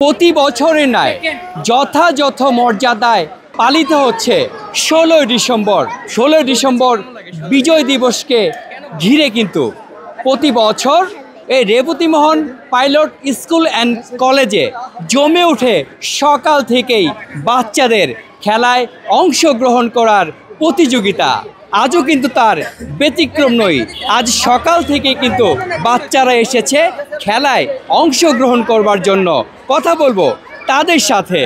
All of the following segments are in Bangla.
প্রতি বছরের ন্যায় যথাযথ মর্যাদায় পালিত হচ্ছে 16ই ডিসেম্বর বিজয় দিবসকে ঘিরে কিন্তু প্রতি বছর এই রেবতীমোহন পাইলট স্কুল অ্যান্ড কলেজে জমে ওঠে সকাল থেকেই বাচ্চাদের খেলায় অংশগ্রহণ করার প্রতিযোগিতা। আজও কিন্তু তার ব্যতিক্রম নয়। আজ সকাল থেকে কিন্তু বাচ্চারা এসেছে খেলায় অংশগ্রহণ করবার জন্য। কথা বলবো তাদের সাথে।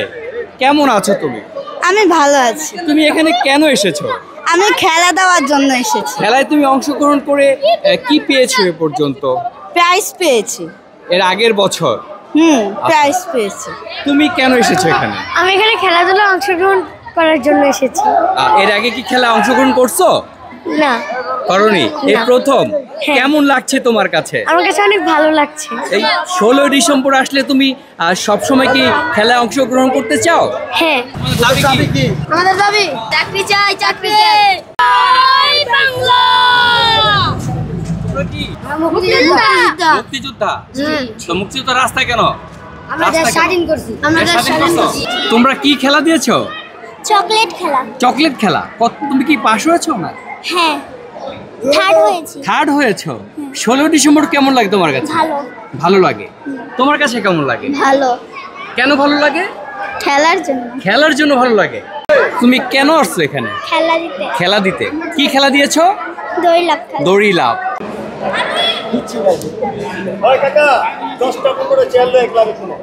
কেমন আছো তুমি? আমি ভালো আছি। তুমি এখানে কেন এসেছো? আমি খেলা দেওয়ার জন্য এসেছি। খেলায় তুমি অংশগ্রহণ করে কি পেয়েছো এ পর্যন্ত? প্রাইজ পেয়েছি। এর আগের বছর? প্রাইজ পেয়েছি। তুমি কেন এসেছো এখানে? আমি এখানে খেলাধুলা অংশগ্রহণ করার জন্য এসেছি। এর আগে কি খেলা অংশগ্রহণ করছো? না, করনি, এই না। প্রথম। হ্যাঁ। কেমন লাগছে তোমার কাছে? আমার কাছে অনেক ভালো লাগছে। এই 16 ডিসেম্বর আসলে তুমি সবসময় কি খেলায় অংশগ্রহণ করতে চাও? হ্যাঁ। দাবি কি? আমাদের দাবি চাকরি চাই, চাকরি চাই। বাংলা তোমরা কি মুক্তিযোদ্ধা। মুক্তিযোদ্ধা? তো মুক্তিযোদ্ধা রাস্তায় কেন? আমরা রাস্তায় কেন? স্বাধীন করছি। আমরা দেশ স্বাধীন স্বাধীন করছো? করছি। তোমরা কি খেলা দিয়েছো? চকলেট খেলা। চকলেট খেলা। তুমি কি পাশ হয়েছো না? হ্যাঁ, থার্ড হয়েছি। থার্ড হয়েছো। 16 ডিসেম্বর কেমন লাগে তোমার কাছে? ভালো। ভালো লাগে। তোমার কাছে কেমন লাগে? ভালো। কেন ভালো লাগে? খেলার জন্য। খেলার জন্য ভালো লাগে। তুমি কেন আসছো এখানে? খেলা দিতে। খেলা দিতে। কি খেলা দিয়েছো? দড়ি লাফ খেলা। দড়ি লাফ। ওই কাকা 10 টাকা করে চেয়ার লয়ে ক্লাবে শুনো।